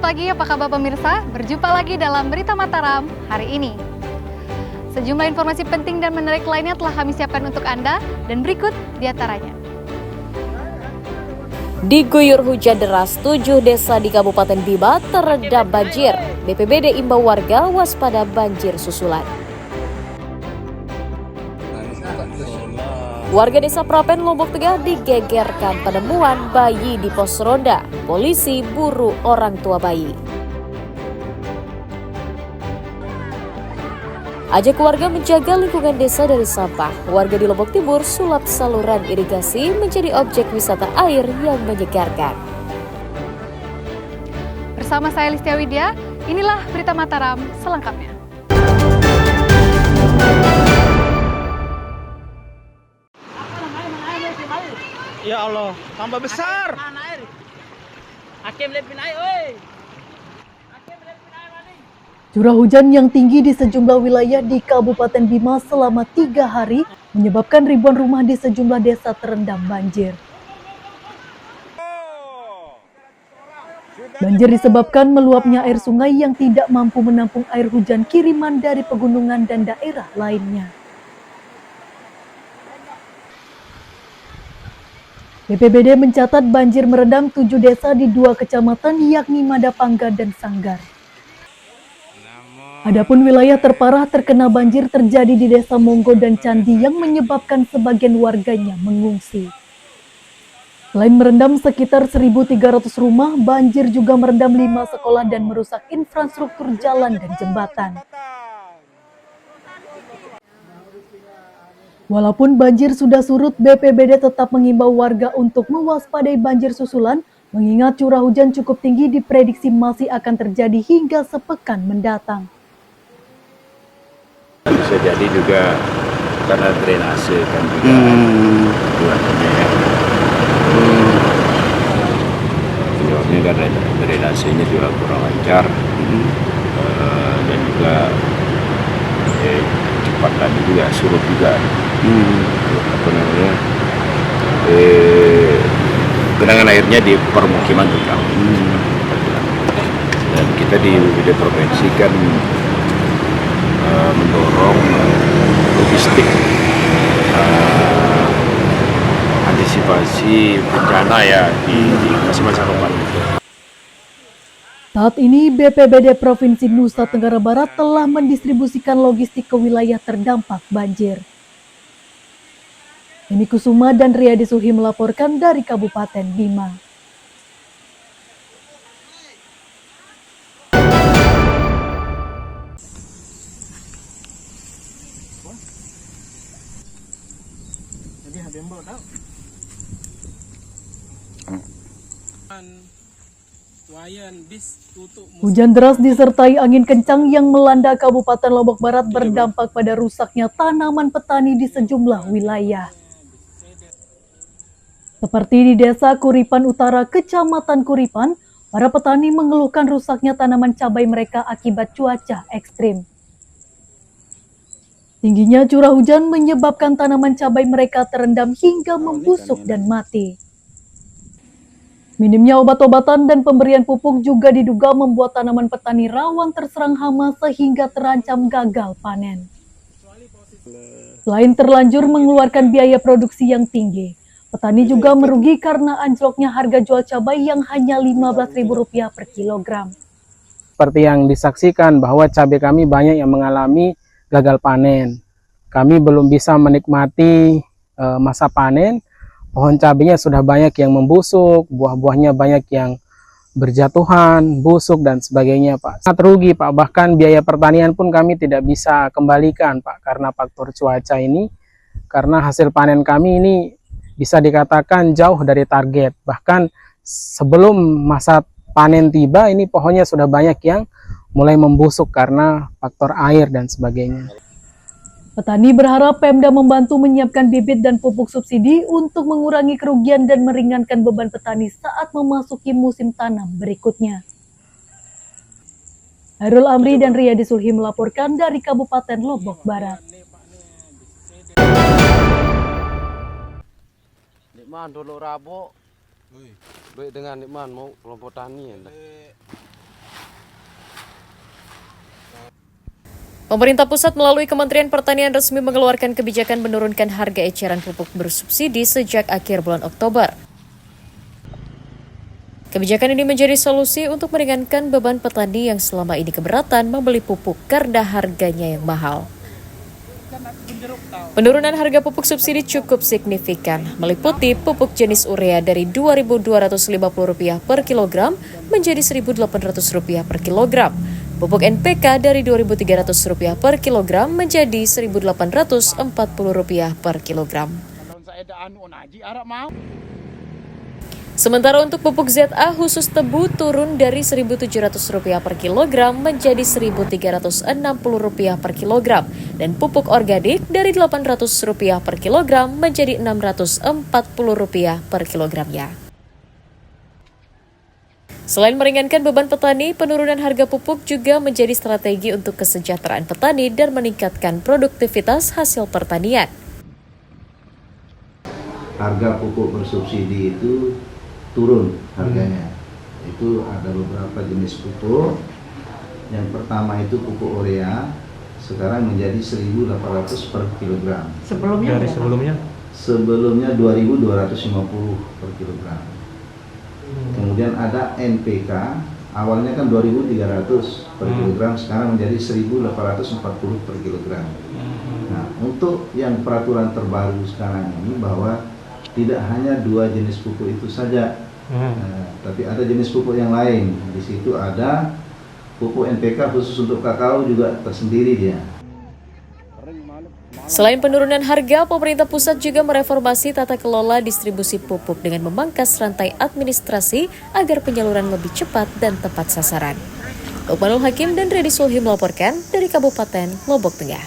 pagi, apa kabar pemirsa? Berjumpa lagi dalam Berita Mataram hari ini. Sejumlah informasi penting dan menarik lainnya telah kami siapkan untuk Anda, dan berikut diantaranya. Diguyur hujan deras, 7 desa di Kabupaten Bima terendam banjir. BPBD imbau warga waspada banjir susulan. Warga desa Prapen, Lombok Tengah digegerkan penemuan bayi di pos ronda. Polisi buru orang tua bayi. Ajak warga menjaga lingkungan desa dari sampah. Warga di Lombok Timur sulap saluran irigasi menjadi objek wisata air yang menyegarkan. Bersama saya Listia Widya, inilah Berita Mataram selengkapnya. Ya Allah, tambah besar. Curah hujan yang tinggi di sejumlah wilayah di Kabupaten Bima selama 3 hari menyebabkan ribuan rumah di sejumlah desa terendam banjir. Banjir disebabkan meluapnya air sungai yang tidak mampu menampung air hujan kiriman dari pegunungan dan daerah lainnya. BPBD mencatat banjir merendam 7 desa di 2 kecamatan yakni Madapangga dan Sanggar. Adapun wilayah terparah terkena banjir terjadi di Desa Monggo dan Candi yang menyebabkan sebagian warganya mengungsi. Selain merendam sekitar 1.300 rumah, banjir juga merendam 5 sekolah dan merusak infrastruktur jalan dan jembatan. Walaupun banjir sudah surut, BPBD tetap mengimbau warga untuk mewaspadai banjir susulan, mengingat curah hujan cukup tinggi diprediksi masih akan terjadi hingga sepekan mendatang. Bisa jadi juga karena drainase kan juga buatnya ya. Jawabnya karena drainasenya juga kurang lancar dan juga cepat tadi juga surut juga. Apa namanya? Genangan airnya di permukiman terutama. Dan kita di BPBD provinsi kan mendorong logistik antisipasi bencana ya di masa-masa depan. Saat ini BPBD Provinsi Nusa Tenggara Barat telah mendistribusikan logistik ke wilayah terdampak banjir. Emi Kusuma dan Riyadi Sulhi melaporkan dari Kabupaten Bima. Hujan deras disertai angin kencang yang melanda Kabupaten Lombok Barat berdampak pada rusaknya tanaman petani di sejumlah wilayah. Seperti di Desa Kuripan Utara, Kecamatan Kuripan, para petani mengeluhkan rusaknya tanaman cabai mereka akibat cuaca ekstrim. Tingginya curah hujan menyebabkan tanaman cabai mereka terendam hingga membusuk dan mati. Minimnya obat-obatan dan pemberian pupuk juga diduga membuat tanaman petani rawan terserang hama sehingga terancam gagal panen. Selain terlanjur mengeluarkan biaya produksi yang tinggi, petani juga merugi karena anjloknya harga jual cabai yang hanya Rp15.000 per kilogram. Seperti yang disaksikan bahwa cabai kami banyak yang mengalami gagal panen. Kami belum bisa menikmati masa panen. Pohon cabainya sudah banyak yang membusuk, buah-buahnya banyak yang berjatuhan, busuk dan sebagainya, Pak. Sangat rugi, Pak. Bahkan biaya pertanian pun kami tidak bisa kembalikan, Pak, karena faktor cuaca ini. Karena hasil panen kami ini bisa dikatakan jauh dari target. Bahkan sebelum masa panen tiba, ini pohonnya sudah banyak yang mulai membusuk karena faktor air dan sebagainya. Petani berharap Pemda membantu menyiapkan bibit dan pupuk subsidi untuk mengurangi kerugian dan meringankan beban petani saat memasuki musim tanam berikutnya. Hairul Amri dan Riyadi Sulhi melaporkan dari Kabupaten Lombok Barat. Nikman dulu rabok, baik dengan nikman mau kelompok tani ya. Pemerintah pusat melalui Kementerian Pertanian resmi mengeluarkan kebijakan menurunkan harga eceran pupuk bersubsidi sejak akhir bulan Oktober. Kebijakan ini menjadi solusi untuk meringankan beban petani yang selama ini keberatan membeli pupuk karena harganya yang mahal. Penurunan harga pupuk subsidi cukup signifikan, meliputi pupuk jenis urea dari Rp2.250 per kilogram menjadi Rp1.800 per kilogram. Pupuk NPK dari Rp2.300 per kilogram menjadi Rp1.840 per kilogram. Sementara untuk pupuk ZA khusus tebu turun dari Rp1.700 per kilogram menjadi Rp1.360 per kilogram dan pupuk organik dari Rp800 per kilogram menjadi Rp640 per kilogramnya. Selain meringankan beban petani, penurunan harga pupuk juga menjadi strategi untuk kesejahteraan petani dan meningkatkan produktivitas hasil pertanian. Harga pupuk bersubsidi itu turun harganya. Itu ada beberapa jenis pupuk. Yang pertama itu pupuk urea, sekarang menjadi 1.800 per kilogram. Sebelumnya dari Sebelumnya 2.250 per kilogram. Kemudian ada NPK, awalnya kan 2.300 per kilogram, sekarang menjadi 1.840 per kilogram. Nah, untuk yang peraturan terbaru sekarang ini bahwa tidak hanya 2 jenis pupuk itu saja, tapi ada jenis pupuk yang lain. Di situ ada pupuk NPK khusus untuk kakao juga tersendiri dia. Selain penurunan harga, pemerintah pusat juga mereformasi tata kelola distribusi pupuk dengan memangkas rantai administrasi agar penyaluran lebih cepat dan tepat sasaran. Lukmanul Hakim dan Reddy Sulhi melaporkan dari Kabupaten Lombok Tengah.